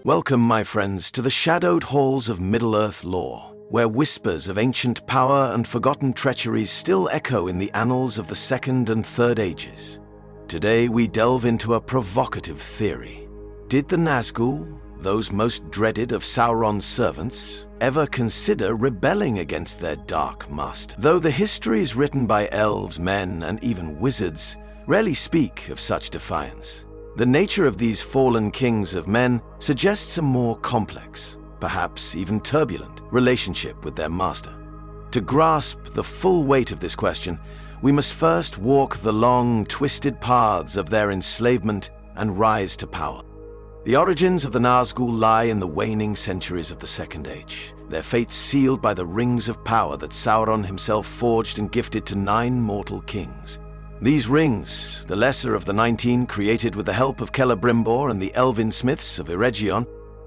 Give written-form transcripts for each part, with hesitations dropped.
Welcome, my friends, to the shadowed halls of Middle-earth lore, where whispers of ancient power and forgotten treacheries still echo in the annals of the Second and Third Ages. Today we delve into a provocative theory. Did the Nazgûl, those most dreaded of Sauron's servants, ever consider rebelling against their dark master? Though the histories written by elves, men, and even wizards rarely speak of such defiance, the nature of these fallen kings of men suggests a more complex, perhaps even turbulent, relationship with their master. To grasp the full weight of this question, we must first walk the long, twisted paths of their enslavement and rise to power. The origins of the Nazgûl lie in the waning centuries of the Second Age, their fates sealed by the rings of power that Sauron himself forged and gifted to 9 mortal kings. These rings, the lesser of the 19 created with the help of Celebrimbor and the elven smiths of Eregion,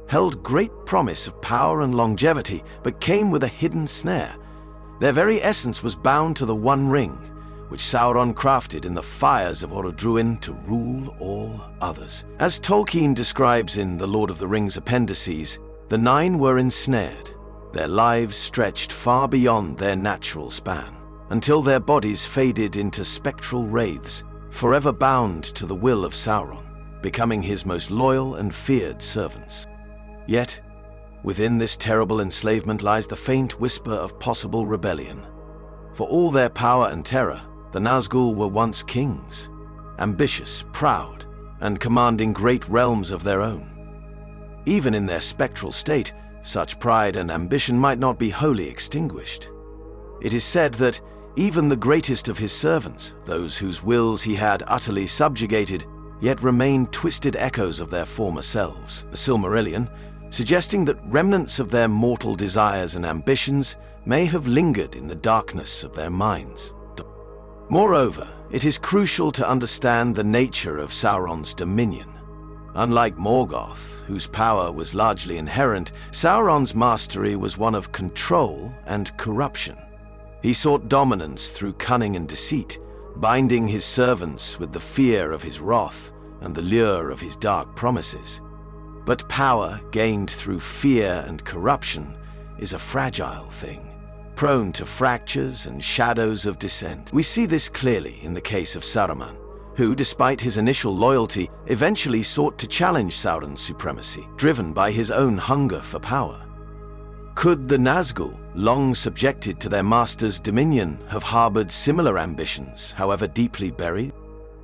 held great promise of power and longevity, but came with a hidden snare. Their very essence was bound to the One Ring, which Sauron crafted in the fires of Orodruin to rule all others. As Tolkien describes in The Lord of the Rings appendices, the 9 were ensnared, their lives stretched far beyond their natural span, until their bodies faded into spectral wraiths, forever bound to the will of Sauron, becoming his most loyal and feared servants. Yet, within this terrible enslavement lies the faint whisper of possible rebellion. For all their power and terror, the Nazgûl were once kings, ambitious, proud, and commanding great realms of their own. Even in their spectral state, such pride and ambition might not be wholly extinguished. It is said that even the greatest of his servants, those whose wills he had utterly subjugated, yet remained twisted echoes of their former selves, the Silmarillion, suggesting that remnants of their mortal desires and ambitions may have lingered in the darkness of their minds. Moreover, it is crucial to understand the nature of Sauron's dominion. Unlike Morgoth, whose power was largely inherent, Sauron's mastery was one of control and corruption. He sought dominance through cunning and deceit, binding his servants with the fear of his wrath and the lure of his dark promises. But power gained through fear and corruption is a fragile thing, prone to fractures and shadows of dissent. We see this clearly in the case of Saruman, who, despite his initial loyalty, eventually sought to challenge Sauron's supremacy, driven by his own hunger for power. Could the Nazgûl, long subjected to their master's dominion, have harbored similar ambitions, however deeply buried?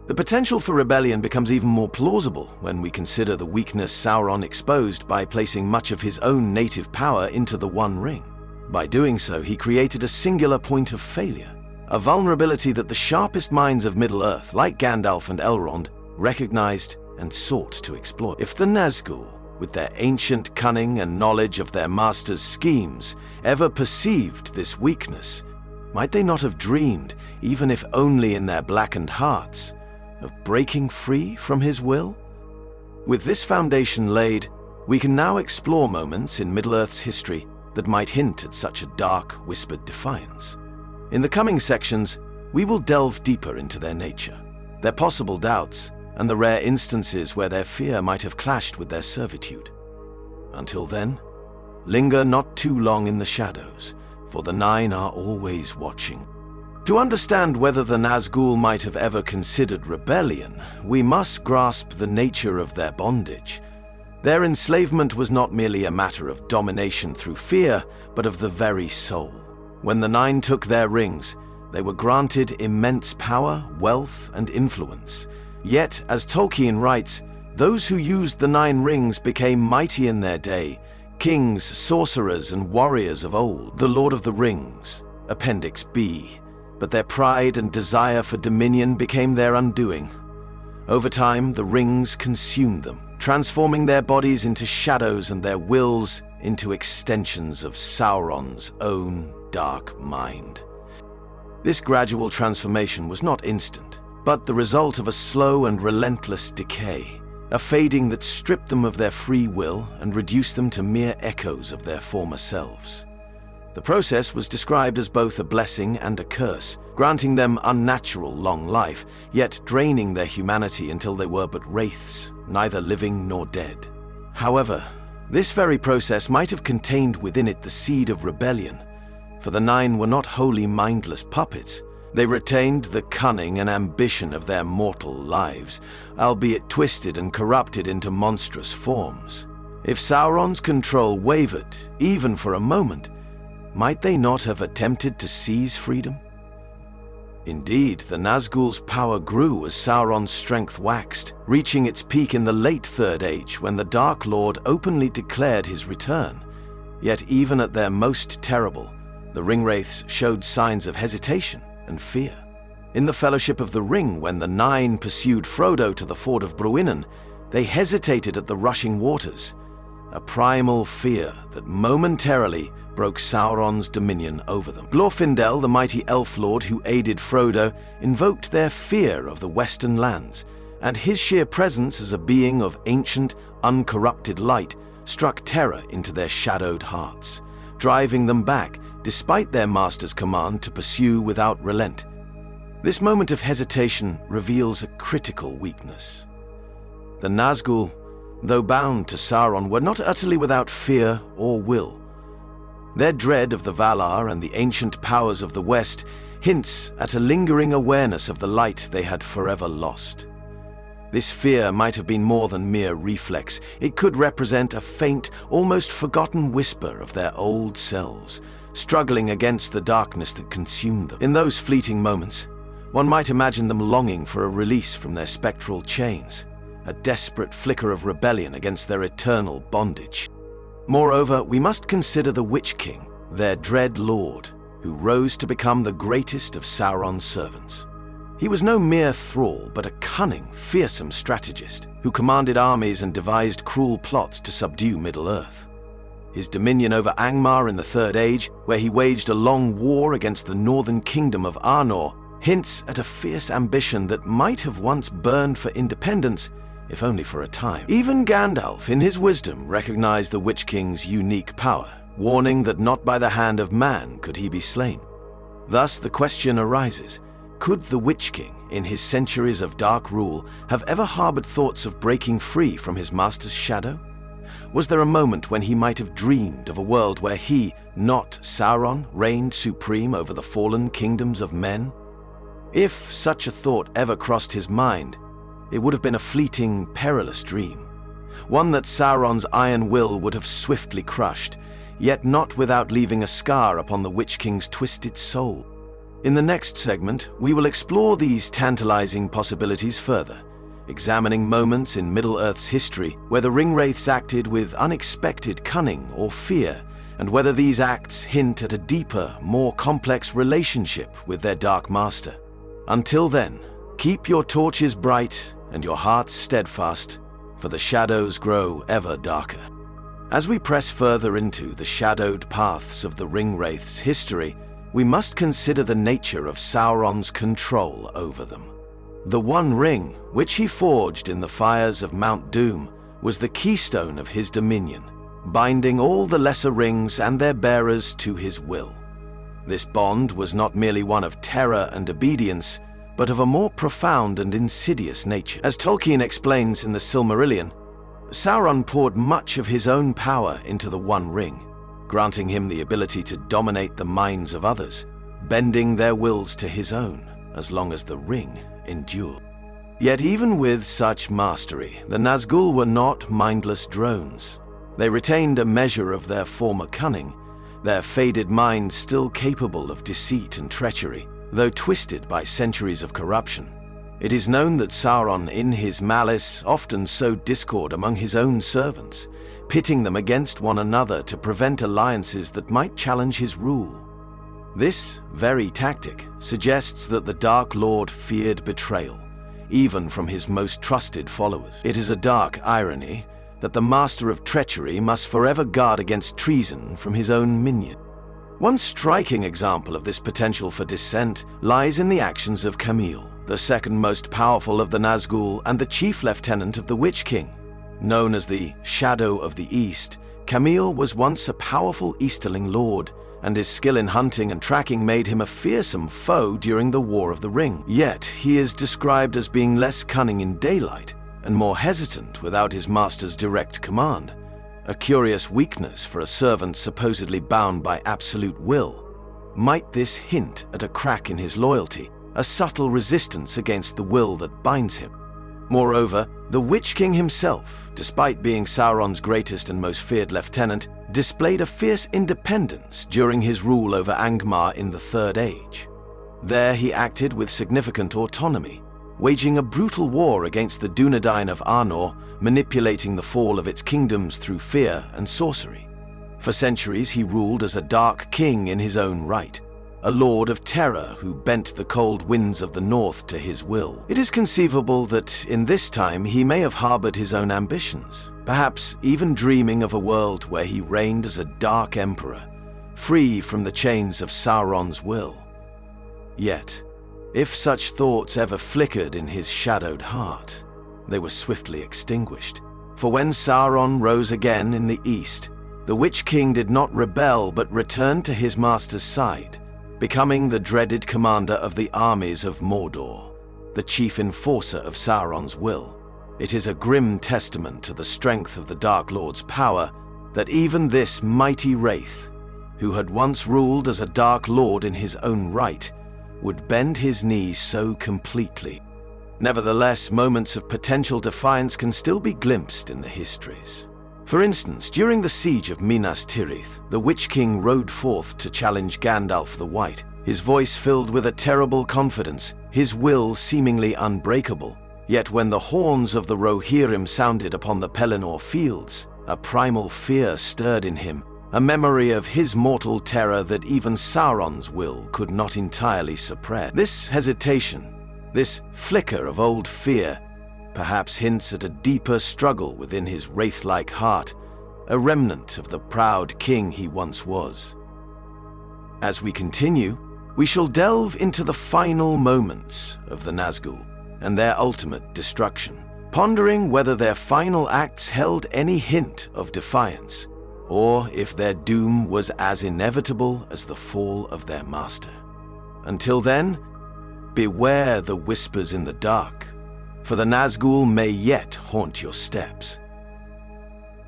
The potential for rebellion becomes even more plausible when we consider the weakness Sauron exposed by placing much of his own native power into the One Ring. By doing so, he created a singular point of failure, a vulnerability that the sharpest minds of Middle-earth, like Gandalf and Elrond, recognized and sought to exploit. If the Nazgûl, with their ancient cunning and knowledge of their master's schemes, ever perceived this weakness, might they not have dreamed, even if only in their blackened hearts, of breaking free from his will? With this foundation laid, we can now explore moments in Middle-earth's history that might hint at such a dark, whispered defiance. In the coming sections, we will delve deeper into their nature, their possible doubts, and the rare instances where their fear might have clashed with their servitude. Until then, linger not too long in the shadows, for the 9 are always watching. To understand whether the Nazgûl might have ever considered rebellion, we must grasp the nature of their bondage. Their enslavement was not merely a matter of domination through fear, but of the very soul. When the 9 took their rings, they were granted immense power, wealth, and influence. Yet, as Tolkien writes, those who used the 9 rings became mighty in their day, kings, sorcerers, and warriors of old. The Lord of the Rings, Appendix B. But their pride and desire for dominion became their undoing. Over time, the rings consumed them, transforming their bodies into shadows and their wills into extensions of Sauron's own dark mind. This gradual transformation was not instant, but the result of a slow and relentless decay, a fading that stripped them of their free will and reduced them to mere echoes of their former selves. The process was described as both a blessing and a curse, granting them unnatural long life, yet draining their humanity until they were but wraiths, neither living nor dead. However, This very process might have contained within it the seed of rebellion, for the Nine were not wholly mindless puppets. They retained the cunning and ambition of their mortal lives, albeit twisted and corrupted into monstrous forms. If Sauron's control wavered, even for a moment, might they not have attempted to seize freedom? Indeed, the Nazgûl's power grew as Sauron's strength waxed, reaching its peak in the late Third Age when the Dark Lord openly declared his return. Yet even at their most terrible, the Ringwraiths showed signs of hesitation and fear. In the Fellowship of the Ring, when the Nine pursued Frodo to the ford of Bruinen, they hesitated at the rushing waters, a primal fear that momentarily broke Sauron's dominion over them. Glorfindel, the mighty elf lord who aided Frodo, invoked their fear of the western lands, and his sheer presence as a being of ancient, uncorrupted light struck terror into their shadowed hearts, driving them back, despite their master's command to pursue without relent. This moment of hesitation reveals a critical weakness. The Nazgûl, though bound to Sauron, were not utterly without fear or will. Their dread of the Valar and the ancient powers of the West hints at a lingering awareness of the light they had forever lost. This fear might have been more than mere reflex. It could represent a faint, almost forgotten whisper of their old selves, struggling against the darkness that consumed them. In those fleeting moments, one might imagine them longing for a release from their spectral chains, a desperate flicker of rebellion against their eternal bondage. Moreover, we must consider the Witch King, their dread lord, who rose to become the greatest of Sauron's servants. He was no mere thrall, but a cunning, fearsome strategist who commanded armies and devised cruel plots to subdue Middle-earth. His dominion over Angmar in the Third Age, where he waged a long war against the northern kingdom of Arnor, hints at a fierce ambition that might have once burned for independence, if only for a time. Even Gandalf, in his wisdom, recognized the Witch King's unique power, warning that not by the hand of man could he be slain. Thus the question arises, could the Witch King, in his centuries of dark rule, have ever harbored thoughts of breaking free from his master's shadow? Was there a moment when he might have dreamed of a world where he, not Sauron, reigned supreme over the fallen kingdoms of men? If such a thought ever crossed his mind, it would have been a fleeting, perilous dream, one that Sauron's iron will would have swiftly crushed, yet not without leaving a scar upon the Witch King's twisted soul. In the next segment, we will explore these tantalizing possibilities further, examining moments in Middle-earth's history where the Ringwraiths acted with unexpected cunning or fear, and whether these acts hint at a deeper, more complex relationship with their Dark Master. Until then, keep your torches bright and your hearts steadfast, for the shadows grow ever darker. As we press further into the shadowed paths of the Ringwraiths' history, we must consider the nature of Sauron's control over them. The One Ring, which he forged in the fires of Mount Doom, was the keystone of his dominion, binding all the lesser rings and their bearers to his will. This bond was not merely one of terror and obedience, but of a more profound and insidious nature. As Tolkien explains in the Silmarillion, Sauron poured much of his own power into the One Ring, granting him the ability to dominate the minds of others, bending their wills to his own, as long as the ring endured. Yet even with such mastery, the Nazgûl were not mindless drones. They retained a measure of their former cunning, their faded minds still capable of deceit and treachery, though twisted by centuries of corruption. It is known that Sauron, in his malice, often sowed discord among his own servants, pitting them against one another to prevent alliances that might challenge his rule. This very tactic suggests that the Dark Lord feared betrayal, even from his most trusted followers. It is a dark irony that the master of treachery must forever guard against treason from his own minion. One striking example of this potential for dissent lies in the actions of Camille, the second most powerful of the Nazgûl and the chief lieutenant of the Witch King. Known as the Shadow of the East, Camille was once a powerful Easterling lord, and his skill in hunting and tracking made him a fearsome foe during the War of the Ring. Yet he is described as being less cunning in daylight and more hesitant without his master's direct command, a curious weakness for a servant supposedly bound by absolute will? Might this hint at a crack in his loyalty, a subtle resistance against the will that binds him? Moreover, the Witch King himself, despite being Sauron's greatest and most feared lieutenant, displayed a fierce independence during his rule over Angmar in the Third Age. There he acted with significant autonomy, waging a brutal war against the Dunedain of Arnor, manipulating the fall of its kingdoms through fear and sorcery. For centuries he ruled as a dark king in his own right, a lord of terror who bent the cold winds of the north to his will. It is conceivable that in this time he may have harbored his own ambitions, perhaps even dreaming of a world where he reigned as a dark emperor, free from the chains of Sauron's will. Yet, if such thoughts ever flickered in his shadowed heart, they were swiftly extinguished. For when Sauron rose again in the east, the Witch King did not rebel but returned to his master's side, becoming the dreaded commander of the armies of Mordor, the chief enforcer of Sauron's will. It is a grim testament to the strength of the Dark Lord's power that even this mighty wraith, who had once ruled as a Dark Lord in his own right, would bend his knees so completely. Nevertheless, moments of potential defiance can still be glimpsed in the histories. For instance, during the siege of Minas Tirith, the Witch King rode forth to challenge Gandalf the White, his voice filled with a terrible confidence, his will seemingly unbreakable. Yet when the horns of the Rohirrim sounded upon the Pelennor fields, a primal fear stirred in him, a memory of his mortal terror that even Sauron's will could not entirely suppress. This hesitation, this flicker of old fear, perhaps hints at a deeper struggle within his wraith-like heart, a remnant of the proud king he once was. As we continue, we shall delve into the final moments of the Nazgûl and their ultimate destruction, pondering whether their final acts held any hint of defiance, or if their doom was as inevitable as the fall of their master. Until then, beware the whispers in the dark, for the Nazgûl may yet haunt your steps.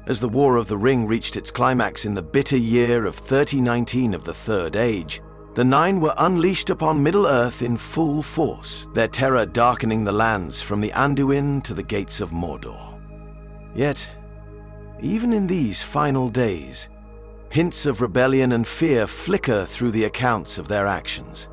As the War of the Ring reached its climax in the bitter year of 3019 of the Third Age, the Nine were unleashed upon Middle-earth in full force, their terror darkening the lands from the Anduin to the gates of Mordor. Yet, even in these final days, hints of rebellion and fear flicker through the accounts of their actions.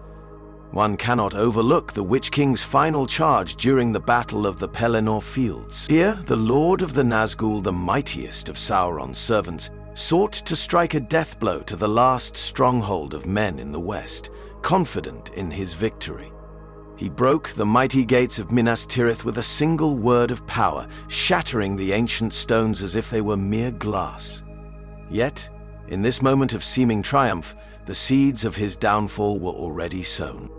One cannot overlook the Witch King's final charge during the Battle of the Pelennor Fields. Here, the Lord of the Nazgûl, the mightiest of Sauron's servants, sought to strike a death blow to the last stronghold of men in the west, confident in his victory. He broke the mighty gates of Minas Tirith with a single word of power, shattering the ancient stones as if they were mere glass. Yet, in this moment of seeming triumph, the seeds of his downfall were already sown.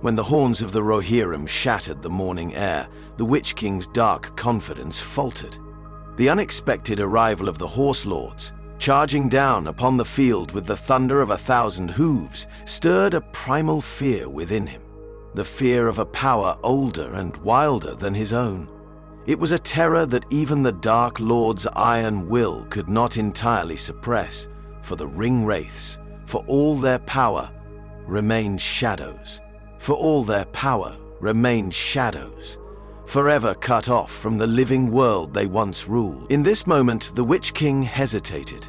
When the horns of the Rohirrim shattered the morning air, the Witch King's dark confidence faltered. The unexpected arrival of the Horse Lords, charging down upon the field with the thunder of 1,000 hooves, stirred a primal fear within him, the fear of a power older and wilder than his own. It was a terror that even the Dark Lord's iron will could not entirely suppress, for the Ring Wraiths, for all their power, remained shadows. For all their power remained shadows, forever cut off from the living world they once ruled. In this moment, the Witch King hesitated,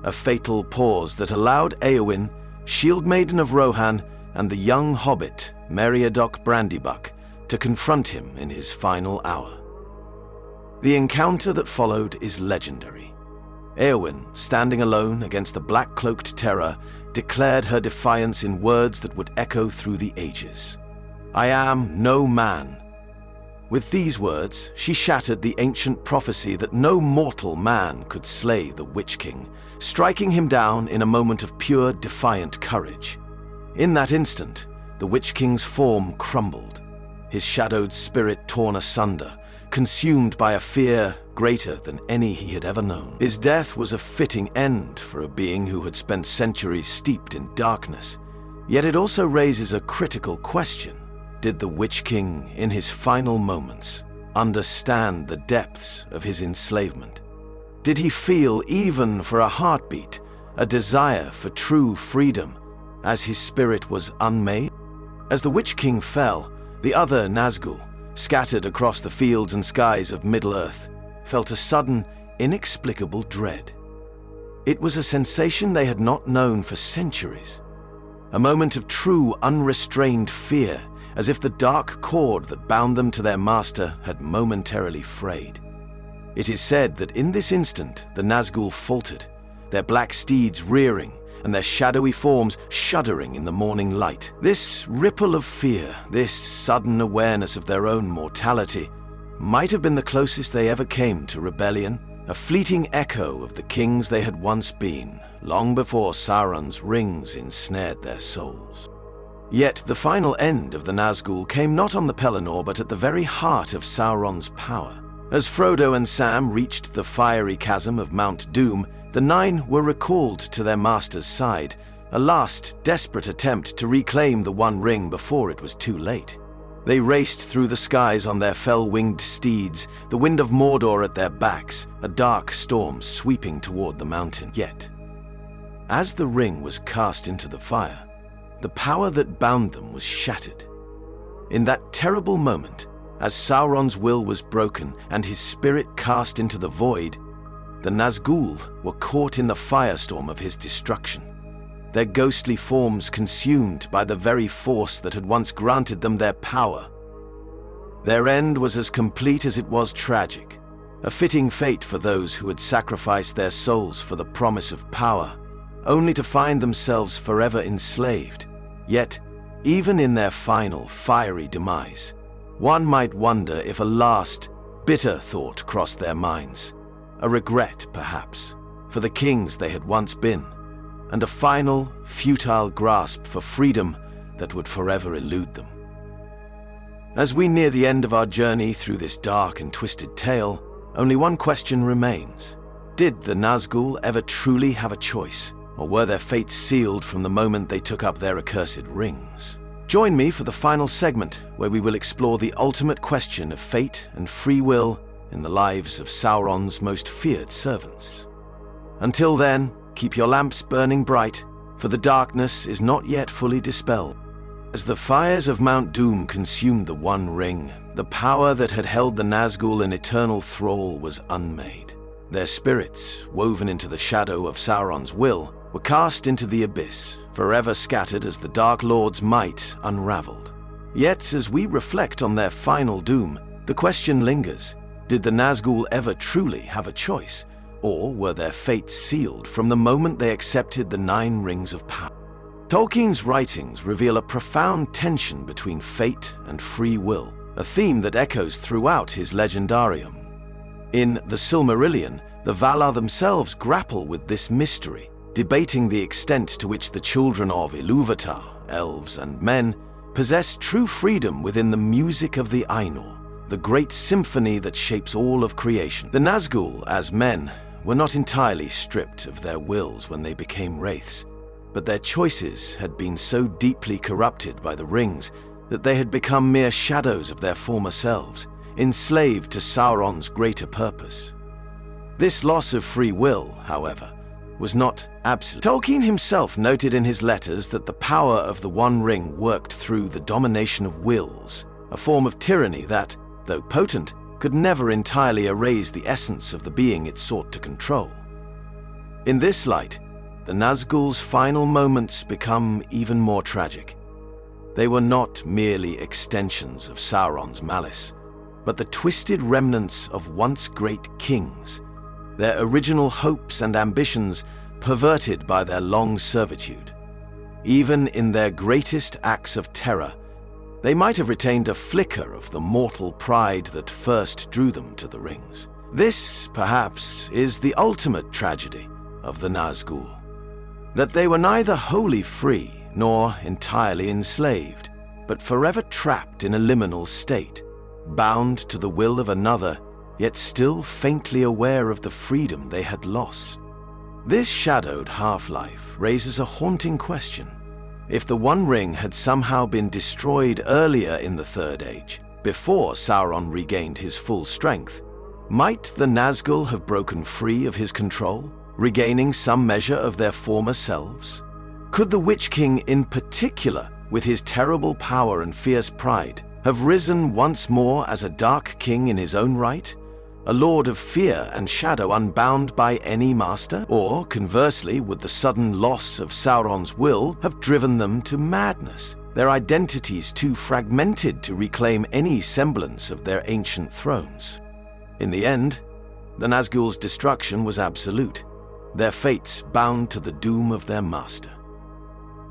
a fatal pause that allowed Éowyn, Shield Maiden of Rohan, and the young hobbit, Meriadoc Brandybuck, to confront him in his final hour. The encounter that followed is legendary. Éowyn, standing alone against the black-cloaked terror, declared her defiance in words that would echo through the ages. "I am no man." With these words, she shattered the ancient prophecy that no mortal man could slay the Witch King, striking him down in a moment of pure, defiant courage. In that instant, the Witch King's form crumbled, his shadowed spirit torn asunder, consumed by a fear greater than any he had ever known. His death was a fitting end for a being who had spent centuries steeped in darkness. Yet it also raises a critical question. Did the Witch King, in his final moments, understand the depths of his enslavement? Did he feel, even for a heartbeat, a desire for true freedom, as his spirit was unmade? As the Witch King fell, the other Nazgûl, scattered across the fields and skies of Middle-earth, felt a sudden, inexplicable dread. It was a sensation they had not known for centuries. A moment of true, unrestrained fear, as if the dark cord that bound them to their master had momentarily frayed. It is said that in this instant the Nazgûl faltered, their black steeds rearing and their shadowy forms shuddering in the morning light. This ripple of fear, this sudden awareness of their own mortality, might have been the closest they ever came to rebellion, a fleeting echo of the kings they had once been, long before Sauron's rings ensnared their souls. Yet the final end of the Nazgûl came not on the Pelennor but at the very heart of Sauron's power. As Frodo and Sam reached the fiery chasm of Mount Doom, the Nine were recalled to their master's side, a last desperate attempt to reclaim the One Ring before it was too late. They raced through the skies on their fell-winged steeds, the wind of Mordor at their backs, a dark storm sweeping toward the mountain. Yet, as the ring was cast into the fire, the power that bound them was shattered. In that terrible moment, as Sauron's will was broken and his spirit cast into the void, the Nazgûl were caught in the firestorm of his destruction, their ghostly forms consumed by the very force that had once granted them their power. Their end was as complete as it was tragic, a fitting fate for those who had sacrificed their souls for the promise of power, only to find themselves forever enslaved. Yet, even in their final, fiery demise, one might wonder if a last, bitter thought crossed their minds. A regret, perhaps, for the kings they had once been, and a final, futile grasp for freedom that would forever elude them. As we near the end of our journey through this dark and twisted tale, only one question remains. Did the Nazgûl ever truly have a choice, or were their fates sealed from the moment they took up their accursed rings? Join me for the final segment, where we will explore the ultimate question of fate and free will in the lives of Sauron's most feared servants. Until then, keep your lamps burning bright, for the darkness is not yet fully dispelled. As the fires of Mount Doom consumed the One Ring, the power that had held the Nazgûl in eternal thrall was unmade. Their spirits, woven into the shadow of Sauron's will, were cast into the abyss, forever scattered as the Dark Lord's might unraveled. Yet, as we reflect on their final doom, the question lingers: did the Nazgûl ever truly have a choice, or were their fates sealed from the moment they accepted the 9 rings of power? Tolkien's writings reveal a profound tension between fate and free will, a theme that echoes throughout his legendarium. In the Silmarillion, the Valar themselves grapple with this mystery, debating the extent to which the children of Ilúvatar, elves and men, possess true freedom within the music of the Ainur, the great symphony that shapes all of creation. The Nazgûl, as men, were not entirely stripped of their wills when they became wraiths, but their choices had been so deeply corrupted by the rings that they had become mere shadows of their former selves, enslaved to Sauron's greater purpose. This loss of free will, however, was not absolute. Tolkien himself noted in his letters that the power of the One Ring worked through the domination of wills, a form of tyranny that, though potent, could never entirely erase the essence of the being it sought to control. In this light, the Nazgûl's final moments become even more tragic. They were not merely extensions of Sauron's malice, but the twisted remnants of once great kings, their original hopes and ambitions perverted by their long servitude. Even in their greatest acts of terror, they might have retained a flicker of the mortal pride that first drew them to the rings. This, perhaps, is the ultimate tragedy of the Nazgûl, that they were neither wholly free nor entirely enslaved, but forever trapped in a liminal state, bound to the will of another, yet still faintly aware of the freedom they had lost. This shadowed half-life raises a haunting question. If the One Ring had somehow been destroyed earlier in the Third Age, before Sauron regained his full strength, Might the Nazgûl have broken free of his control, regaining some measure of their former selves? Could the Witch King in particular, with his terrible power and fierce pride, have risen once more as a dark king in his own right? A lord of fear and shadow unbound by any master? Or, conversely, would the sudden loss of Sauron's will have driven them to madness, their identities too fragmented to reclaim any semblance of their ancient thrones? In the end, the Nazgûl's destruction was absolute, their fates bound to the doom of their master.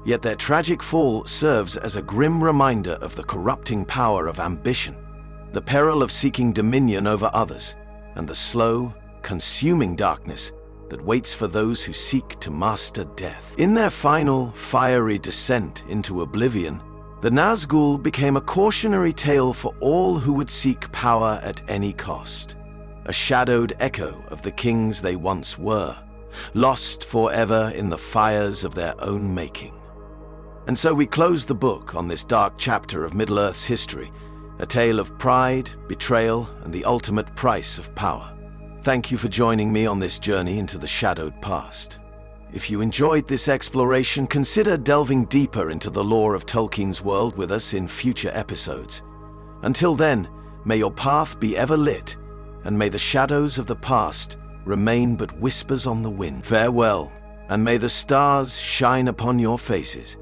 Yet their tragic fall serves as a grim reminder of the corrupting power of ambition, the peril of seeking dominion over others, and the slow, consuming darkness that waits for those who seek to master death. In their final, fiery descent into oblivion, the Nazgûl became a cautionary tale for all who would seek power at any cost, a shadowed echo of the kings they once were, lost forever in the fires of their own making. And so we close the book on this dark chapter of Middle-earth's history, a tale of pride, betrayal, and the ultimate price of power. Thank you for joining me on this journey into the shadowed past. If you enjoyed this exploration, consider delving deeper into the lore of Tolkien's world with us in future episodes. Until then, may your path be ever lit, and may the shadows of the past remain but whispers on the wind. Farewell, and may the stars shine upon your faces.